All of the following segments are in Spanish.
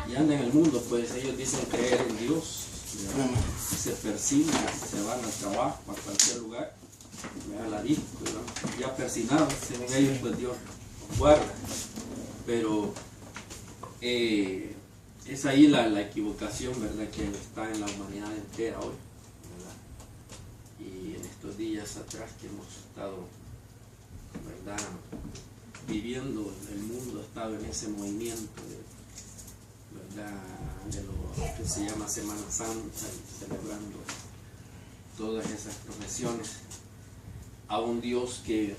y andan en el mundo, pues ellos dicen creer en Dios, ¿verdad? Se persignan, se van al trabajo, a cualquier lugar, a la disco, ¿verdad? Ya persinados, según ellos, pues Dios guarda. Pero es ahí la equivocación, ¿verdad?, que está en la humanidad entera hoy, ¿verdad? Y en estos días atrás que hemos estado, ¿verdad?, viviendo, el mundo ha estado en ese movimiento ¿verdad?, de lo que se llama Semana Santa, y celebrando todas esas profesiones a un Dios que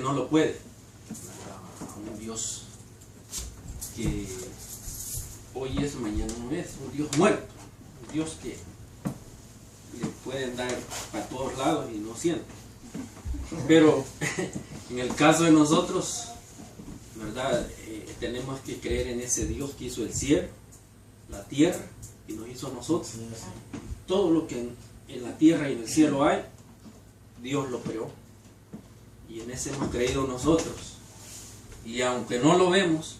no lo puede, ¿verdad?, a un Dios que hoy es, mañana no es, un Dios muerto, un Dios que le pueden dar para todos lados y no siente. Pero en el caso de nosotros, ¿verdad?, tenemos que creer en ese Dios que hizo el cielo, la tierra, y nos hizo a nosotros. Todo lo que en la tierra y en el cielo hay, Dios lo creó. Y en ese hemos creído nosotros. Y aunque no lo vemos,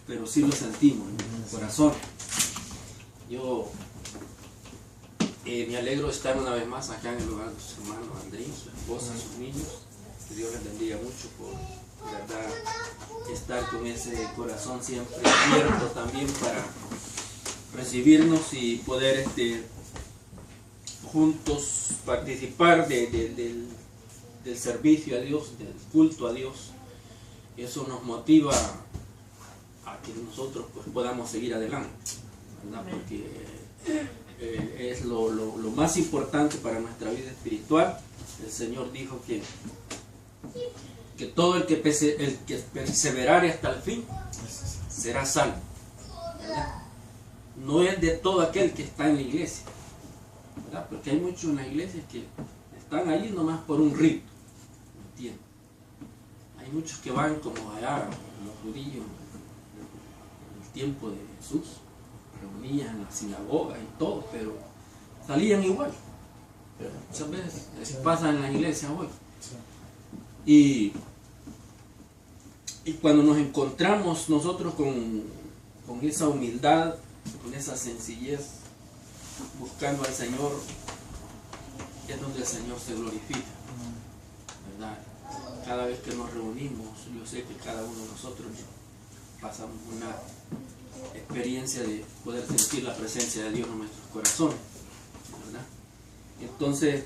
pero sí lo sentimos en el corazón. Yo me alegro de estar una vez más acá en el hogar de su hermano Andrín, su esposa, sus niños. Que Dios les bendiga mucho por, ¿verdad?, estar con ese corazón siempre abierto también para recibirnos y poder juntos participar del servicio a Dios, del culto a Dios. Eso nos motiva a que nosotros pues podamos seguir adelante, ¿verdad?, porque es lo más importante para nuestra vida espiritual. El Señor dijo que todo el que perseverare hasta el fin será salvo, ¿verdad? No es de todo aquel que está en la iglesia, ¿verdad?, porque hay muchos en la iglesia que están allí nomás por un rito, ¿me entiendes? Hay muchos que van como allá, los judíos, en el tiempo de Jesús, reunían en la sinagoga y todo, pero salían igual. Muchas veces pasa en la iglesia hoy. Y cuando nos encontramos nosotros con esa humildad, con esa sencillez, buscando al Señor, es donde el Señor se glorifica, ¿verdad? Cada vez que nos reunimos, yo sé que cada uno de nosotros pasamos una experiencia de poder sentir la presencia de Dios en nuestros corazones, ¿verdad? Entonces,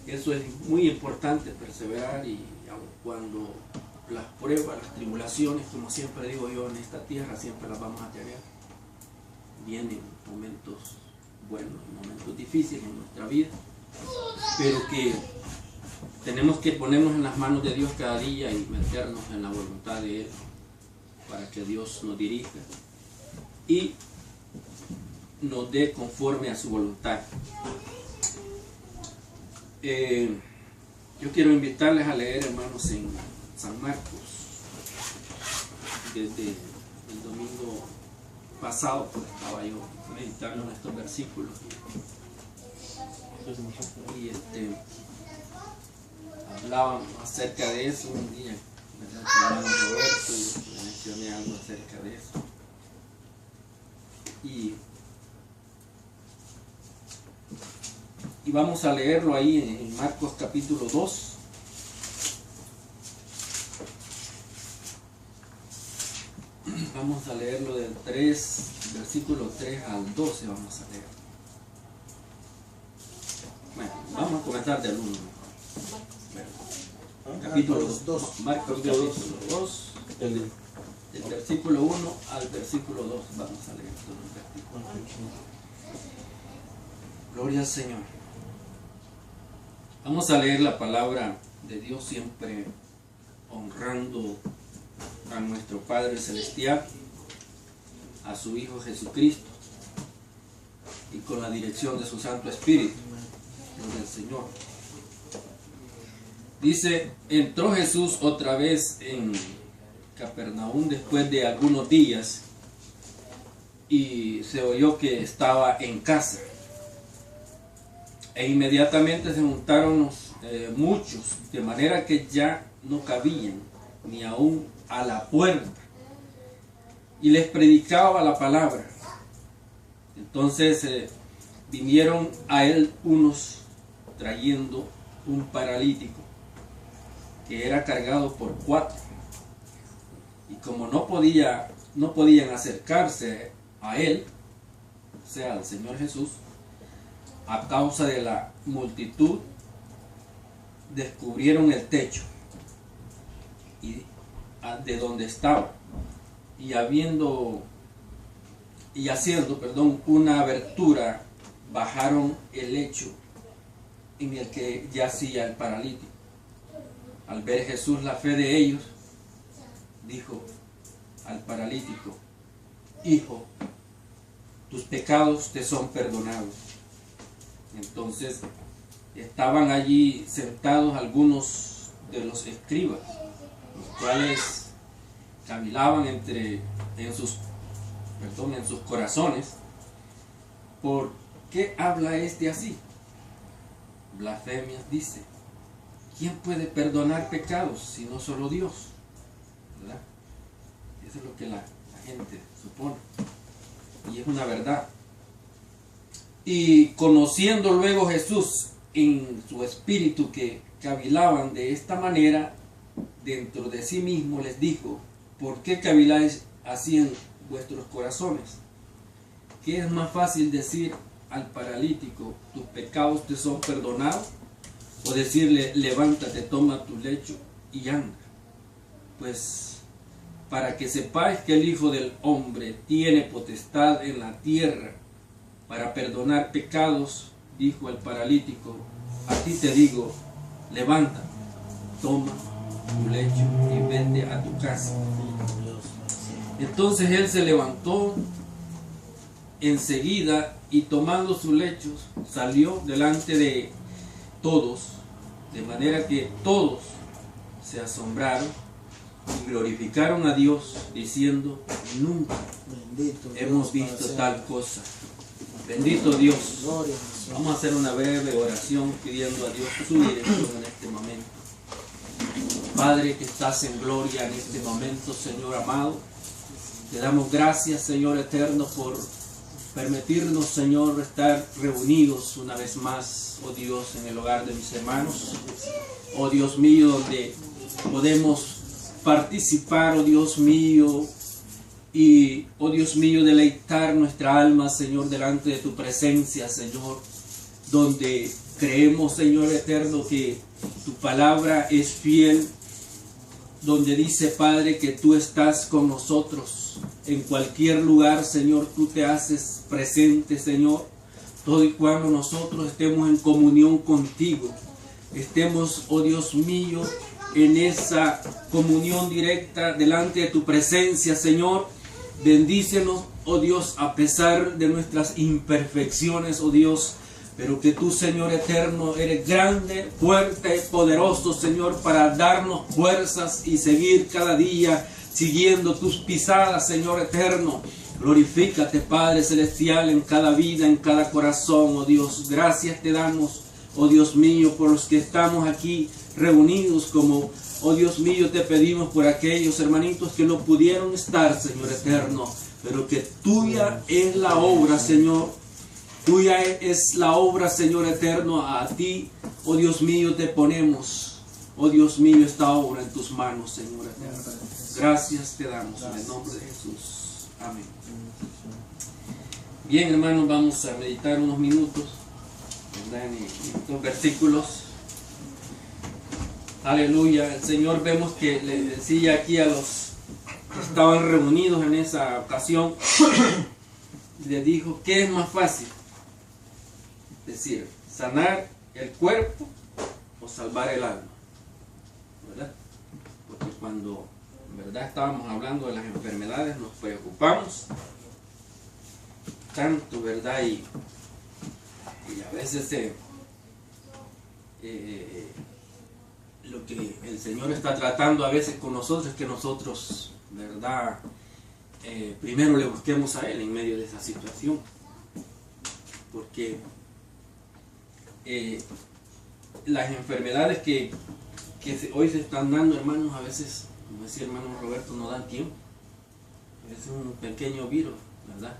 eso es muy importante, perseverar, y aun cuando las pruebas, las tribulaciones, como siempre digo yo, en esta tierra siempre las vamos a tener. Vienen momentos buenos y momentos difíciles en nuestra vida, pero que tenemos que ponernos en las manos de Dios cada día y meternos en la voluntad de Él para que Dios nos dirija y nos dé conforme a su voluntad. Yo quiero invitarles a leer, hermanos, en San Marcos. Desde el domingo pasado pues estaba yo meditando en estos versículos y hablábamos acerca de eso un día, ¿verdad?, con el hermano Roberto, y le mencioné algo acerca de eso. Y vamos a leerlo ahí en Marcos capítulo 2. Vamos a leerlo del versículo 3 al 12 vamos a leer. Bueno, vamos a comenzar del 1 mejor. Capítulo 2. Marcos capítulo 2, del versículo 1 al versículo 2 vamos a leer todo el versículo. Gloria al Señor. Vamos a leer la palabra de Dios, siempre honrando a nuestro Padre Celestial, a su Hijo Jesucristo, y con la dirección de su Santo Espíritu. Gloria al Señor. Dice: entró Jesús otra vez en Capernaum después de algunos días, y se oyó que estaba en casa. E inmediatamente se juntaron muchos, de manera que ya no cabían ni aún a la puerta, y les predicaba la palabra. Entonces vinieron a él unos trayendo un paralítico que era cargado por 4, y como no podían acercarse a él, o sea, al Señor Jesús, a causa de la multitud, descubrieron el techo y de donde estaba, y haciendo una abertura, bajaron el lecho en el que yacía el paralítico. Al ver Jesús la fe de ellos, dijo al paralítico: hijo, tus pecados te son perdonados. Entonces estaban allí sentados algunos de los escribas, los cuales cavilaban en sus corazones: ¿por qué habla este así? Blasfemias dice. ¿Quién puede perdonar pecados sino solo Dios? ¿Verdad? Eso es lo que la gente supone, y es una verdad. Y conociendo luego Jesús en su espíritu que cavilaban de esta manera dentro de sí mismo, les dijo: ¿por qué caviláis así en vuestros corazones? ¿Qué es más fácil decir al paralítico: tus pecados te son perdonados? O decirle: levántate, toma tu lecho y anda. Pues para que sepáis que el Hijo del Hombre tiene potestad en la tierra para perdonar pecados, dijo el paralítico: a ti te digo, levántate, toma tu lecho y vete a tu casa. Entonces él se levantó enseguida y tomando sus lechos salió delante de todos, de manera que todos se asombraron y glorificaron a Dios, diciendo: nunca hemos visto tal cosa. Bendito Dios. Vamos a hacer una breve oración pidiendo a Dios su dirección en este momento. Padre que estás en gloria en este momento, Señor amado, te damos gracias, Señor eterno, por permitirnos, Señor, estar reunidos una vez más, oh Dios, en el hogar de mis hermanos. Oh Dios mío, donde podemos participar, oh Dios mío, y, oh Dios mío, deleitar nuestra alma, Señor, delante de tu presencia, Señor, donde creemos, Señor eterno, que tu palabra es fiel, donde dice, Padre, que tú estás con nosotros. En cualquier lugar, Señor, tú te haces presente, Señor, todo y cuando nosotros estemos en comunión contigo, estemos, oh Dios mío, en esa comunión directa delante de tu presencia, Señor. Bendícenos, oh Dios, a pesar de nuestras imperfecciones, oh Dios, pero que tú, Señor eterno, eres grande, fuerte, poderoso, Señor, para darnos fuerzas y seguir cada día siguiendo tus pisadas, Señor eterno. Glorifícate, Padre celestial, en cada vida, en cada corazón, oh Dios. Gracias te damos, oh Dios mío, por los que estamos aquí reunidos, como, oh Dios mío, te pedimos por aquellos hermanitos que no pudieron estar, Señor eterno, pero que tuya es la obra, Señor. Tuya es la obra, Señor eterno. A ti, oh Dios mío, te ponemos, oh Dios mío, esta obra en tus manos, Señor eterno. Gracias te damos en el nombre de Jesús. Amén. Bien, hermanos, vamos a meditar unos minutos, ¿verdad?, en estos versículos. Aleluya. El Señor, vemos que le decía aquí a los que estaban reunidos en esa ocasión, le dijo: ¿qué es más fácil? Es decir, sanar el cuerpo o salvar el alma, ¿verdad? Porque cuando en verdad estábamos hablando de las enfermedades, nos preocupamos tanto, ¿verdad? Y a veces lo que el Señor está tratando a veces con nosotros es que nosotros, ¿verdad?, primero le busquemos a Él en medio de esa situación, porque las enfermedades que hoy se están dando, hermanos, a veces, como decía hermano Roberto, no dan tiempo, Es un pequeño virus, ¿verdad?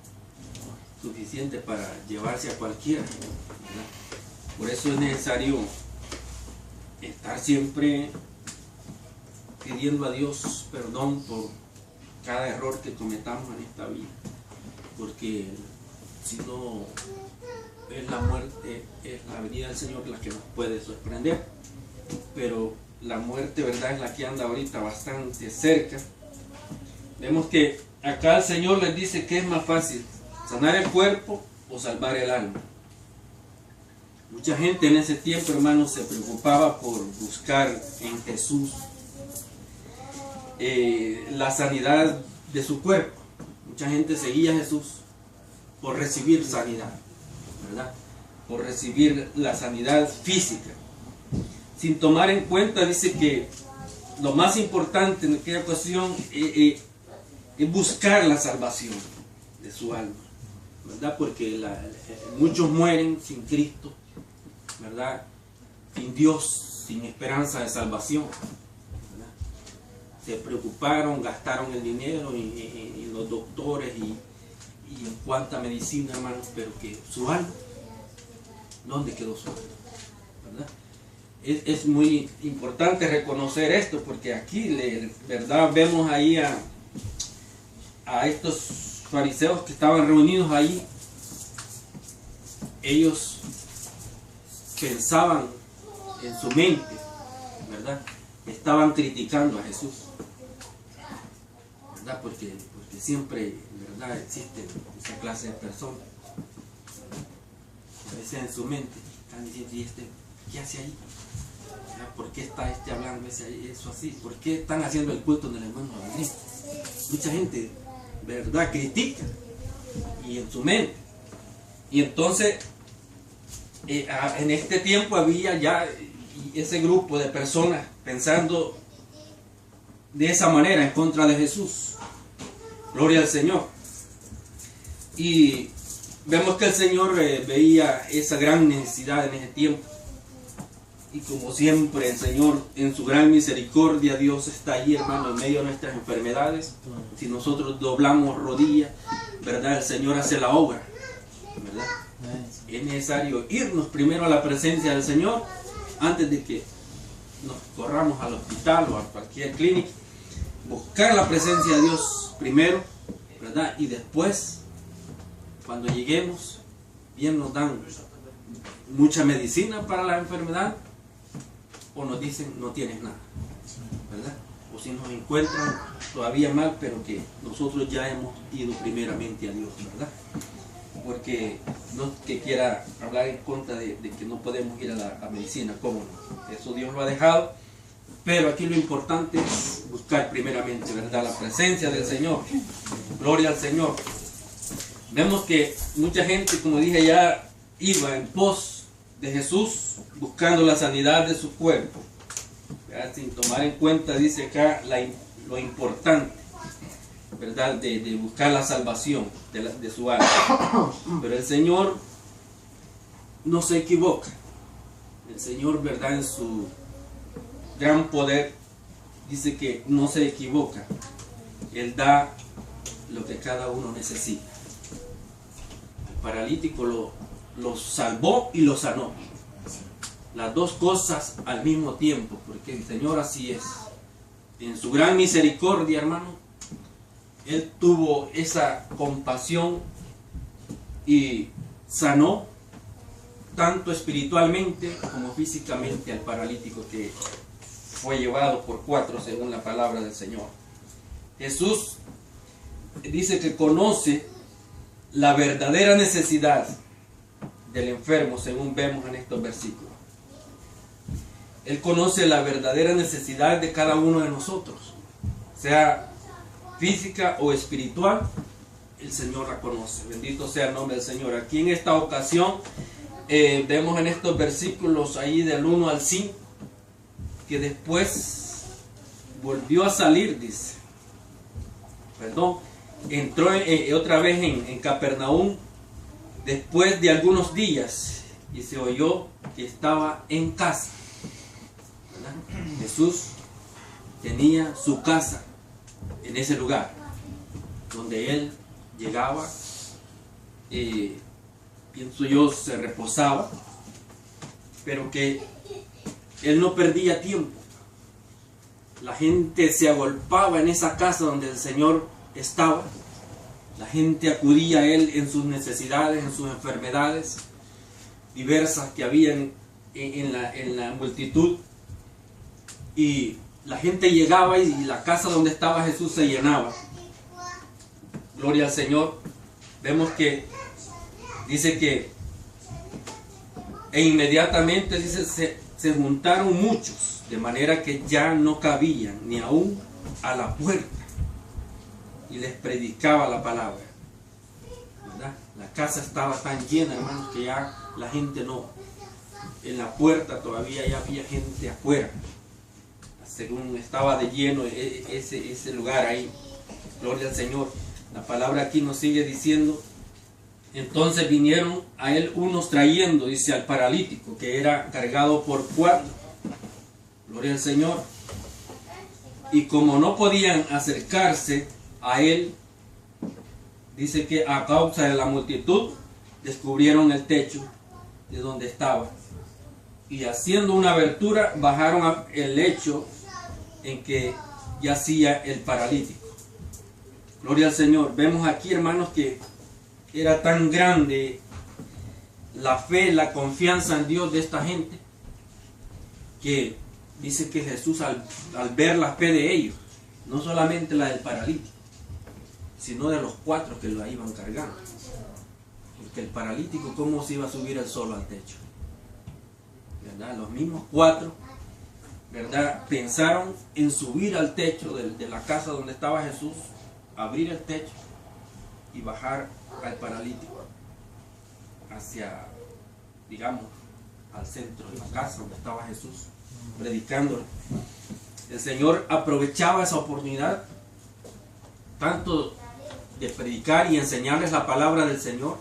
Suficiente para llevarse a cualquiera, ¿verdad? Por eso es necesario estar siempre pidiendo a Dios perdón por cada error que cometamos en esta vida, porque si no es la muerte, es la venida del Señor la que nos puede sorprender, pero la muerte, ¿verdad?, es la que anda ahorita bastante cerca. Vemos que acá el Señor les dice que es más fácil sanar el cuerpo o salvar el alma. Mucha gente en ese tiempo, hermanos, se preocupaba por buscar en Jesús la sanidad de su cuerpo. Mucha gente seguía a Jesús por recibir sanidad, ¿verdad? Por recibir la sanidad física, sin tomar en cuenta, dice que lo más importante en aquella ocasión es buscar la salvación de su alma, ¿verdad? Porque muchos mueren sin Cristo, ¿verdad? Sin Dios, sin esperanza de salvación, ¿verdad? Se preocuparon, gastaron el dinero en los doctores y en cuanta medicina, hermanos, pero que su alma, ¿dónde quedó su alma? ¿Verdad? Es muy importante reconocer esto, porque aquí, ¿verdad?, vemos ahí a estos fariseos que estaban reunidos ahí. Ellos pensaban en su mente, ¿verdad? Estaban criticando a Jesús, ¿verdad? Porque siempre, ¿verdad?, existe esa clase de personas. A veces en su mente están diciendo, ¿y qué hace ahí? ¿Por qué está hablando eso así? ¿Por qué están haciendo el culto del hermano Andrés? Mucha gente, ¿verdad?, critica, y en su mente. Y entonces, en este tiempo había ya ese grupo de personas pensando de esa manera en contra de Jesús. Gloria al Señor. Y vemos que el Señor veía esa gran necesidad en ese tiempo. Y como siempre, el Señor, en su gran misericordia, Dios está allí, hermano, en medio de nuestras enfermedades. Si nosotros doblamos rodillas, ¿verdad?, el Señor hace la obra, ¿verdad? Es necesario irnos primero a la presencia del Señor antes de que nos corramos al hospital o a cualquier clínica. Buscar la presencia de Dios primero, ¿verdad? Y después, cuando lleguemos, bien nos dan mucha medicina para la enfermedad, o nos dicen no tienes nada, ¿verdad? O si nos encuentran todavía mal, pero que nosotros ya hemos ido primeramente a Dios, ¿verdad? Porque no que quiera hablar en contra de que no podemos ir a la medicina, ¿cómo no? Eso Dios lo ha dejado, pero aquí lo importante es buscar primeramente, ¿verdad?, la presencia del Señor. Gloria al Señor. Vemos que mucha gente, como dije ya, iba en pos de Jesús buscando la sanidad de su cuerpo, ¿verdad?, sin tomar en cuenta, dice acá, lo importante, ¿verdad?, de buscar la salvación de su alma. Pero el Señor no se equivoca. El Señor, ¿verdad?, en su gran poder, dice que no se equivoca. Él da lo que cada uno necesita. El paralítico lo salvó y lo sanó. Las dos cosas al mismo tiempo, porque el Señor así es. En su gran misericordia, hermano, Él tuvo esa compasión y sanó tanto espiritualmente como físicamente al paralítico que fue llevado por 4 según la palabra del Señor. Jesús dice que conoce la verdadera necesidad del enfermo, según vemos en estos versículos. Él conoce la verdadera necesidad de cada uno de nosotros, sea física o espiritual. El Señor la conoce. Bendito sea el nombre del Señor. Aquí en esta ocasión vemos en estos versículos ahí del 1 al 5 que después volvió a salir, dice, entró otra vez en Capernaum después de algunos días y se oyó que estaba en casa, ¿verdad? Jesús tenía su casa en ese lugar. donde él llegaba, pienso yo, se reposaba, pero que él no perdía tiempo. La gente se agolpaba en esa casa donde el Señor estaba. La gente acudía a él en sus necesidades, en sus enfermedades diversas que había en la multitud. Y la gente llegaba y la casa donde estaba Jesús se llenaba. Gloria al Señor. Vemos que dice que inmediatamente dice, se juntaron muchos, de manera que ya no cabían ni aún a la puerta, y les predicaba la palabra, ¿verdad? La casa estaba tan llena, hermanos, que ya la gente no, en la puerta todavía ya había gente afuera, según estaba de lleno ese lugar ahí. Gloria al Señor. La palabra aquí nos sigue diciendo: entonces vinieron a él unos trayendo, dice, al paralítico, que era cargado por 4. Gloria al Señor. Y como no podían acercarse a él, dice que a causa de la multitud, descubrieron el techo de donde estaba. Y haciendo una abertura, bajaron el lecho en que yacía el paralítico. Gloria al Señor. Vemos aquí, hermanos, que era tan grande la fe, la confianza en Dios de esta gente, que dice que Jesús al ver la fe de ellos, no solamente la del paralítico, sino de los 4 que lo iban cargando. Porque el paralítico, ¿cómo se iba a subir él solo al techo? ¿Verdad? Los mismos 4, ¿verdad?, pensaron en subir al techo de la casa donde estaba Jesús, abrir el techo y bajar al paralítico hacia, digamos, al centro de la casa donde estaba Jesús predicándole. El Señor aprovechaba esa oportunidad tanto de predicar y enseñarles la palabra del Señor,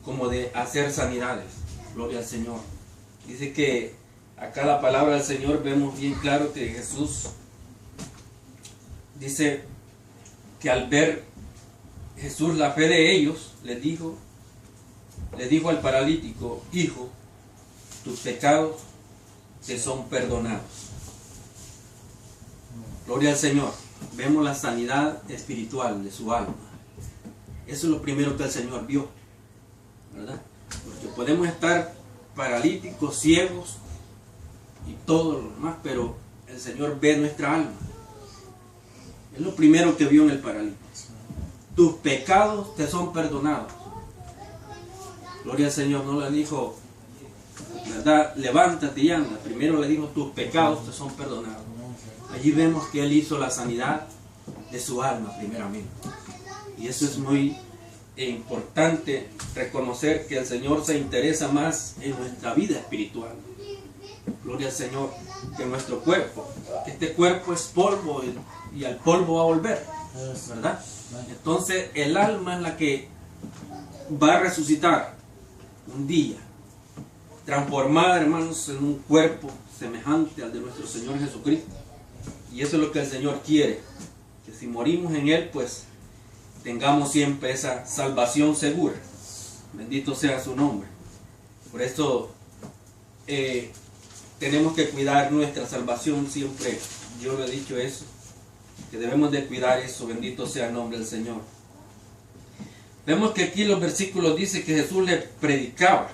como de hacer sanidades. Gloria al Señor. Dice que acá la palabra del Señor vemos bien claro que Jesús dice que al ver Jesús la fe de ellos, le dijo al paralítico: hijo, tus pecados te son perdonados. Gloria al Señor. Vemos la sanidad espiritual de su alma. Eso es lo primero que el Señor vio, ¿verdad? Porque podemos estar paralíticos, ciegos y todo lo demás, pero el Señor ve nuestra alma. Es lo primero que vio en el paralítico. Tus pecados te son perdonados. Gloria al Señor. No le dijo, ¿verdad?, levántate y anda. Primero le dijo, tus pecados te son perdonados. Allí vemos que Él hizo la sanidad de su alma primeramente. Y eso es muy importante, reconocer que el Señor se interesa más en nuestra vida espiritual. Gloria al Señor, que nuestro cuerpo. Este cuerpo es polvo y al polvo va a volver, ¿verdad? Entonces el alma es la que va a resucitar un día, transformada, hermanos, en un cuerpo semejante al de nuestro Señor Jesucristo. Y eso es lo que el Señor quiere, que si morimos en Él, pues tengamos siempre esa salvación segura. Bendito sea su nombre. Por eso tenemos que cuidar nuestra salvación siempre. Yo lo he dicho eso, que debemos de cuidar eso. Bendito sea el nombre del Señor. Vemos que aquí en los versículos dice que Jesús le predicaba.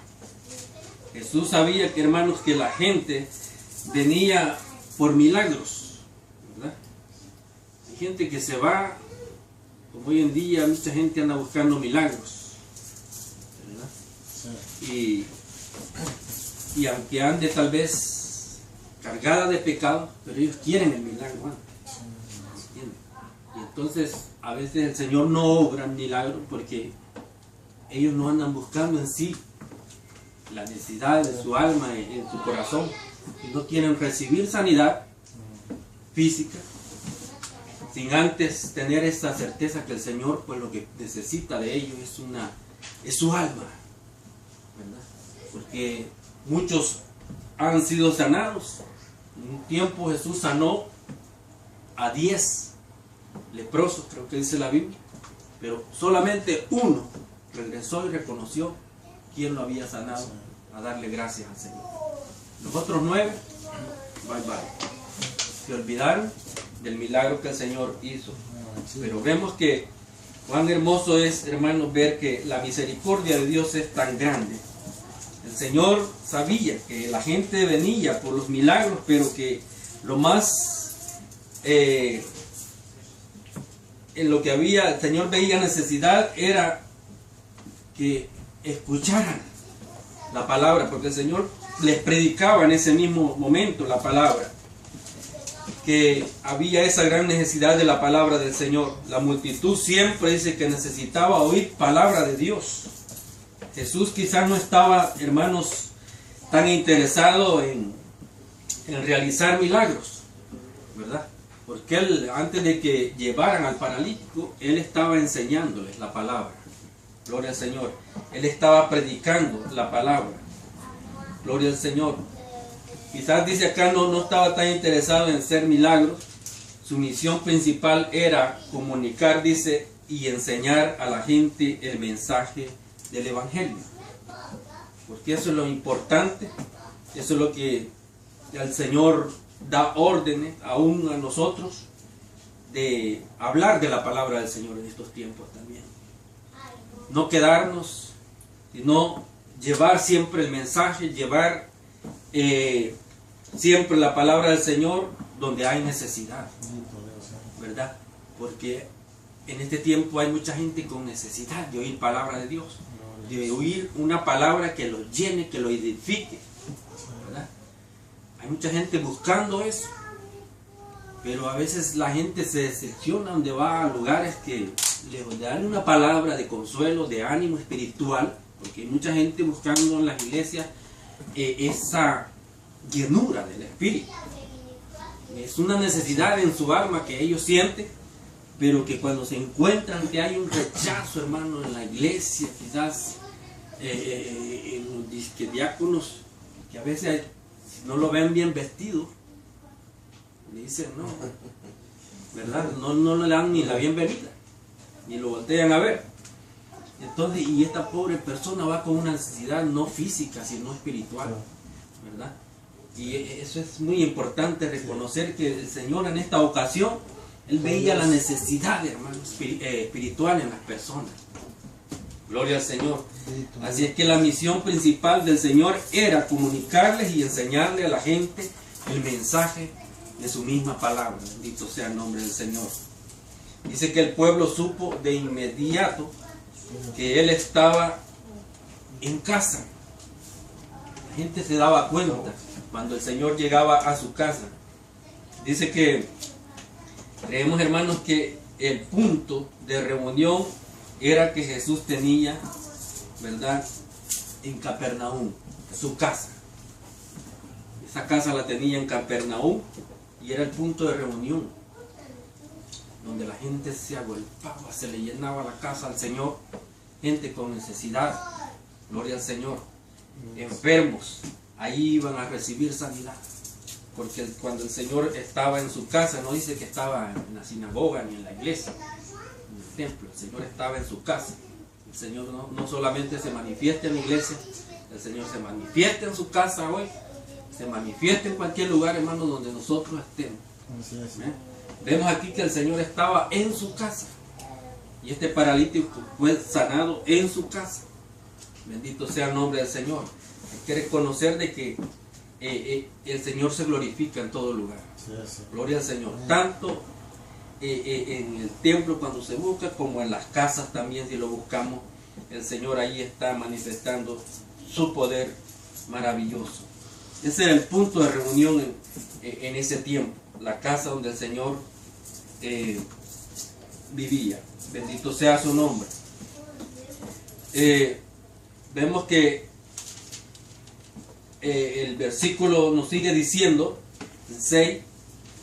Jesús sabía que, hermanos, que la gente venía por milagros, ¿verdad? Hay gente que se va, como hoy en día mucha gente anda buscando milagros, ¿verdad? Sí. Y aunque ande tal vez cargada de pecado, pero ellos quieren el milagro, ¿no? Y entonces a veces el Señor no obra milagros porque ellos no andan buscando en sí la necesidad de su alma, en su corazón, y no quieren recibir sanidad física sin antes tener esa certeza que el Señor, pues lo que necesita de ellos es su alma, ¿verdad? Porque muchos han sido sanados. En un tiempo Jesús sanó a 10 leprosos, creo que dice la Biblia, pero solamente uno regresó y reconoció quién lo había sanado, a darle gracias al Señor. Los otros 9, bye bye, se olvidaron del milagro que el Señor hizo. Pero vemos que cuán hermoso es, hermanos, ver que la misericordia de Dios es tan grande. El Señor sabía que la gente venía por los milagros, pero que lo más en lo que había, el Señor veía necesidad era que escucharan la palabra, porque el Señor les predicaba en ese mismo momento la palabra, que había esa gran necesidad de la palabra del Señor. La multitud siempre dice que necesitaba oír palabra de Dios. Jesús quizás no estaba, hermanos, tan interesado en realizar milagros, ¿verdad? Porque él, antes de que llevaran al paralítico, él estaba enseñándoles la palabra. Gloria al Señor. Él estaba predicando la palabra. Gloria al Señor. Quizás dice acá no estaba tan interesado en hacer milagros. Su misión principal era comunicar, dice, y enseñar a la gente el mensaje del Evangelio. Porque eso es lo importante. Eso es lo que el Señor da órdenes aún a nosotros, de hablar de la palabra del Señor en estos tiempos también. No quedarnos, sino llevar siempre el mensaje, llevar siempre la palabra del Señor donde hay necesidad, ¿verdad? Porque en este tiempo hay mucha gente con necesidad de oír palabra de Dios, de oír una palabra que los llene, que los edifique, ¿verdad? Hay mucha gente buscando eso, pero a veces la gente se decepciona donde va a lugares que le dan una palabra de consuelo, de ánimo espiritual, porque hay mucha gente buscando en las iglesias esa llenura del Espíritu. Es una necesidad en su alma que ellos sienten, pero que cuando se encuentran que hay un rechazo, hermano, en la iglesia, quizás en los diáconos, que a veces si no lo ven bien vestido, le dicen no, ¿verdad? No le dan ni la bienvenida, ni lo voltean a ver. Entonces, y esta pobre persona va con una necesidad no física, sino espiritual, ¿verdad? Y eso es muy importante, reconocer que el Señor en esta ocasión, Él veía la necesidad, hermano, espiritual en las personas. Gloria al Señor. Así es que la misión principal del Señor era comunicarles y enseñarle a la gente el mensaje de su misma palabra. Bendito sea el nombre del Señor. Dice que el pueblo supo de inmediato que Él estaba en casa. La gente se daba cuenta cuando el Señor llegaba a su casa. Dice que creemos, hermanos, que el punto de reunión era que Jesús tenía, ¿verdad?, en Capernaum, su casa. Esa casa la tenía en Capernaum y era el punto de reunión, donde la gente se agolpaba, se le llenaba la casa al Señor, gente con necesidad, gloria al Señor, enfermos, ahí iban a recibir sanidad, porque cuando el Señor estaba en su casa, no dice que estaba en la sinagoga ni en la iglesia, en el templo, el Señor estaba en su casa. El Señor no solamente se manifiesta en la iglesia, el Señor se manifiesta en su casa hoy, se manifiesta en cualquier lugar, hermano, donde nosotros estemos. Vemos aquí que el Señor estaba en su casa y este paralítico fue sanado en su casa. Bendito sea el nombre del Señor. Hay que reconocer de que el Señor se glorifica en todo lugar. Gloria al Señor. Tanto en el templo cuando se busca, como en las casas también, si lo buscamos, el Señor ahí está manifestando su poder maravilloso. Ese era el punto de reunión en ese tiempo, la casa donde el Señor vivía. Bendito sea su nombre. Vemos que el versículo nos sigue diciendo, el 6,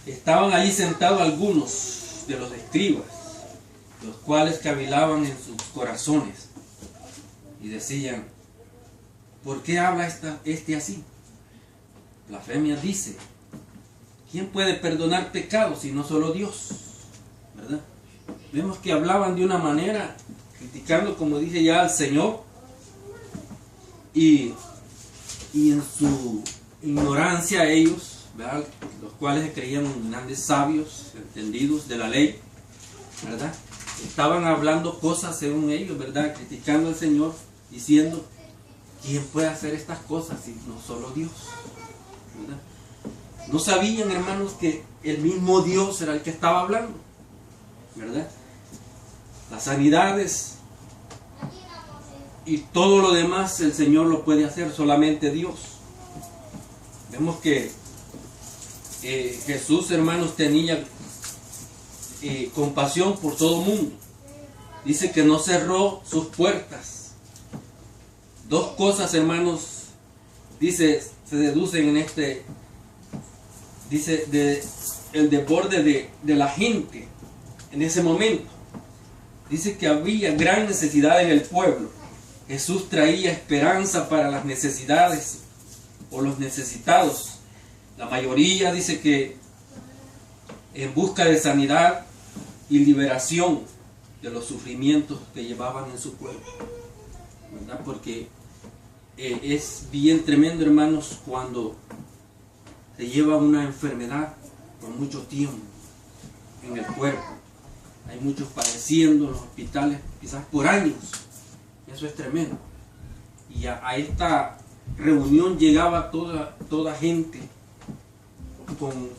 estaban allí sentados algunos de los escribas, los cuales cavilaban en sus corazones y decían, ¿por qué habla este así? Blasfemia dice, ¿quién puede perdonar pecados si no solo Dios? ¿Verdad? vemos que hablaban de una manera, criticando, como dije ya, al Señor, y en su ignorancia ellos, ¿verdad?, los cuales se creían grandes sabios, entendidos de la ley, ¿verdad?, estaban hablando cosas según ellos, ¿verdad?, criticando al Señor, diciendo, ¿quién puede hacer estas cosas si no solo Dios? ¿Verdad? No sabían, hermanos, que el mismo Dios era el que estaba hablando, ¿verdad? Las sanidades y todo lo demás el Señor lo puede hacer, solamente Dios. Vemos que Jesús, hermanos, tenía compasión por todo el mundo. Dice que no cerró sus puertas. Dos cosas, hermanos, dice, se deducen en este, dice, el desborde de la gente en ese momento. Dice que había gran necesidad en el pueblo. Jesús traía esperanza para las necesidades o los necesitados. La mayoría dice que en busca de sanidad y liberación de los sufrimientos que llevaban en su pueblo, ¿verdad? Porque es bien tremendo, hermanos, cuando se lleva una enfermedad por mucho tiempo en el cuerpo. Hay muchos padeciendo en los hospitales, quizás por años. Eso es tremendo. Y a esta reunión llegaba toda gente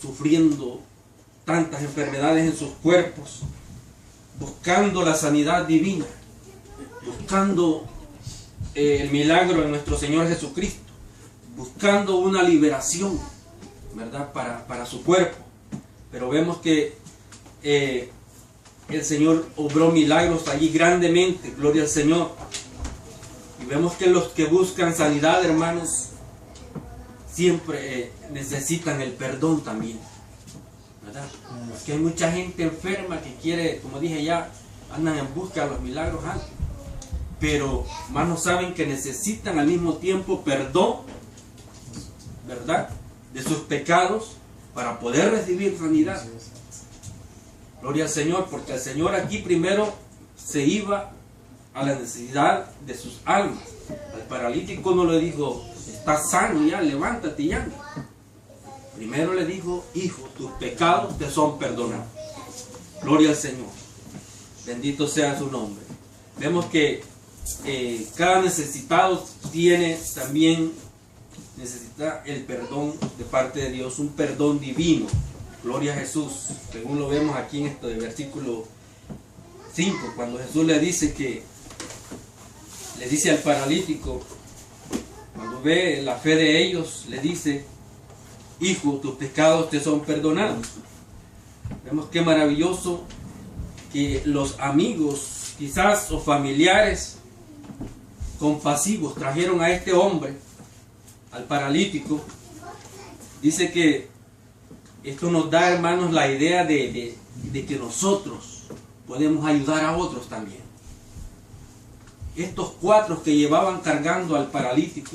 sufriendo tantas enfermedades en sus cuerpos, buscando la sanidad divina, buscando el milagro de nuestro Señor Jesucristo, buscando una liberación, ¿verdad?, para su cuerpo. Pero vemos que el Señor obró milagros allí grandemente, gloria al Señor. Y vemos que los que buscan sanidad, hermanos, siempre necesitan el perdón también, ¿verdad? Porque hay mucha gente enferma que quiere, como dije ya, andan en busca de los milagros antes, pero más no saben que necesitan al mismo tiempo perdón, ¿verdad?, de sus pecados para poder recibir sanidad. Gloria al Señor, porque el Señor aquí primero se iba a la necesidad de sus almas. Al paralítico no le dijo, estás sano ya, levántate y anda. Primero le dijo, hijo, tus pecados te son perdonados. Gloria al Señor. Bendito sea su nombre. Vemos que cada necesitado necesita el perdón de parte de Dios, un perdón divino. Gloria a Jesús, según lo vemos aquí en este versículo 5, cuando Jesús le dice al paralítico, cuando ve la fe de ellos, le dice, hijo, tus pecados te son perdonados. Vemos qué maravilloso que los amigos, quizás, o familiares compasivos, trajeron a este hombre, al paralítico. Dice que esto nos da, hermanos, la idea de que nosotros podemos ayudar a otros también. Estos 4 que llevaban cargando al paralítico,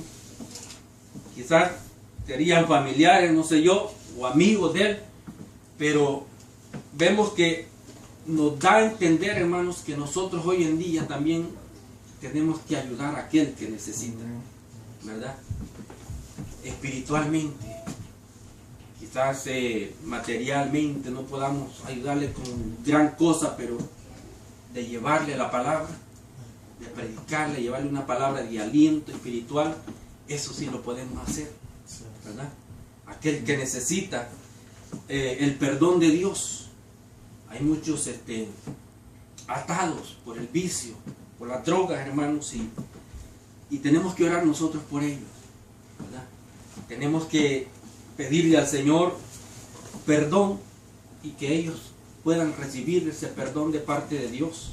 quizás serían familiares, no sé yo, o amigos de él, pero vemos que nos da a entender, hermanos, que nosotros hoy en día también tenemos que ayudar a aquel que necesita, ¿verdad? Espiritualmente, quizás materialmente no podamos ayudarle con gran cosa, pero de llevarle la palabra, de predicarle, llevarle una palabra de aliento espiritual, eso sí lo podemos hacer, ¿verdad? Aquel que necesita el perdón de Dios. Hay muchos atados por el vicio, por las drogas, hermanos, y tenemos que orar nosotros por ellos, ¿verdad? Tenemos que pedirle al Señor perdón y que ellos puedan recibir ese perdón de parte de Dios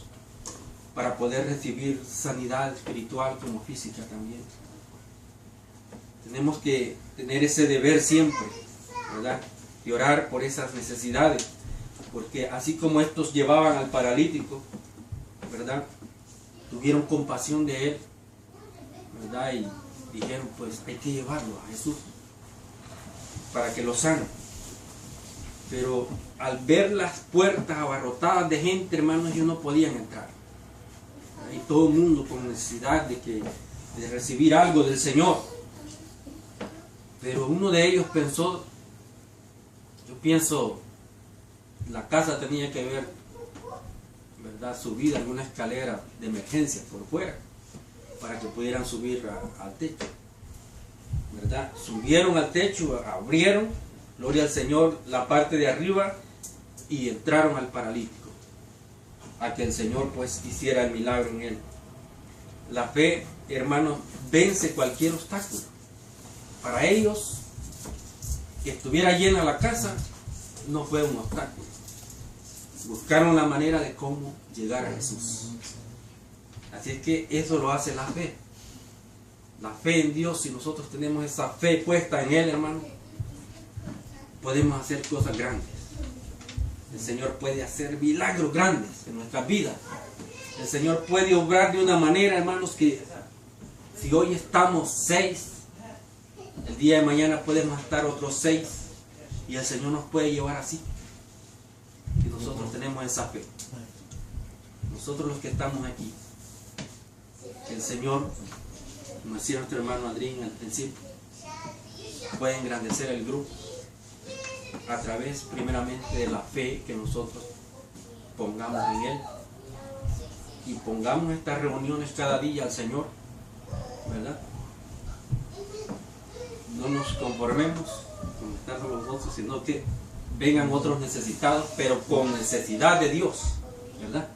para poder recibir sanidad espiritual como física también. Tenemos que tener ese deber siempre, ¿verdad?, y orar por esas necesidades, porque así como estos llevaban al paralítico, ¿verdad?, tuvieron compasión de él, ¿verdad?, y dijeron, pues hay que llevarlo a Jesús para que lo sane. Pero al ver las puertas abarrotadas de gente, hermanos, ellos no podían entrar. Y todo el mundo con necesidad de recibir algo del Señor. Pero uno de ellos pensó, yo pienso, la casa tenía que haber, ¿verdad?, subida alguna escalera de emergencia por fuera, para que pudieran subir al techo, ¿verdad? Subieron al techo, abrieron, gloria al Señor, la parte de arriba, y entraron al paralítico, a que el Señor pues hiciera el milagro en él. La fe, hermanos, vence cualquier obstáculo. Para ellos, que estuviera llena la casa, no fue un obstáculo. Buscaron la manera de cómo llegar a Jesús. Así es que eso lo hace la fe. La fe en Dios, si nosotros tenemos esa fe puesta en Él, hermano, podemos hacer cosas grandes. El Señor puede hacer milagros grandes en nuestras vidas. El Señor puede obrar de una manera, hermanos, que si hoy estamos 6, el día de mañana podemos estar otros 6, y el Señor nos puede llevar así. Y nosotros tenemos esa fe. Nosotros los que estamos aquí, que el Señor, como decía nuestro hermano Adrián al principio, puede engrandecer el grupo a través primeramente de la fe que nosotros pongamos en Él, y pongamos estas reuniones cada día al Señor, ¿verdad? No nos conformemos con estar solo nosotros, sino que vengan otros necesitados, pero con necesidad de Dios, ¿verdad?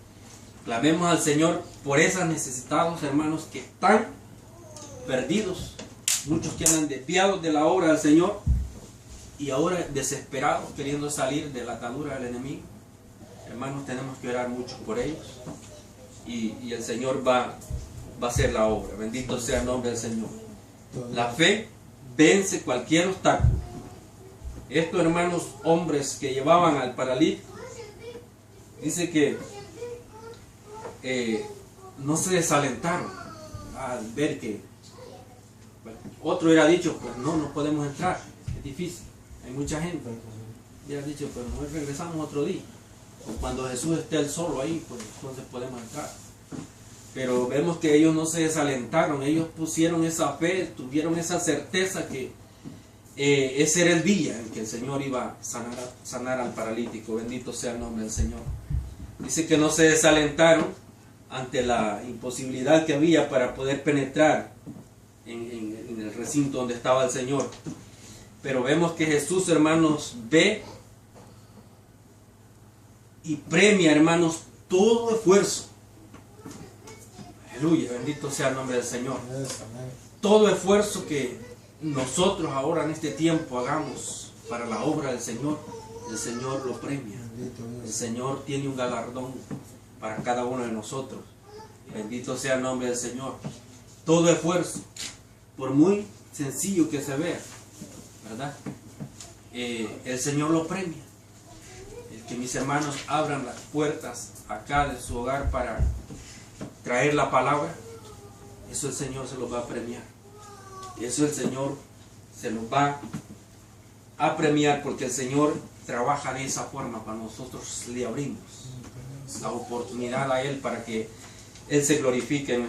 Clamemos al Señor por esos necesitados, hermanos, que están perdidos, muchos que andan desviados de la obra del Señor y ahora desesperados, queriendo salir de la atadura del enemigo. Hermanos, tenemos que orar mucho por ellos, y el Señor va a hacer la obra. Bendito sea el nombre del Señor. La fe vence cualquier obstáculo. Estos hermanos hombres que llevaban al paralítico, dice que no se desalentaron al ver que otro hubiera dicho, pues no podemos entrar, es difícil, hay mucha gente. Hubiera dicho, pues mejor regresamos otro día, o cuando Jesús esté él solo ahí, pues entonces podemos entrar. Pero vemos que ellos no se desalentaron, ellos pusieron esa fe, tuvieron esa certeza que ese era el día en que el Señor iba a sanar al paralítico. Bendito sea el nombre del Señor. Dice que no se desalentaron ante la imposibilidad que había para poder penetrar en el recinto donde estaba el Señor. Pero vemos que Jesús, hermanos, ve y premia, hermanos, todo esfuerzo. Aleluya, bendito sea el nombre del Señor. Todo esfuerzo que nosotros ahora en este tiempo hagamos para la obra del Señor, el Señor lo premia. El Señor tiene un galardón para cada uno de nosotros. Bendito sea el nombre del Señor. Todo esfuerzo, por muy sencillo que se vea, ¿verdad? El Señor lo premia. El que mis hermanos abran las puertas acá de su hogar para traer la palabra, eso el Señor se los va a premiar. Eso el Señor se los va a premiar, porque el Señor trabaja de esa forma. Para nosotros le abrimos la oportunidad a Él para que Él se glorifique en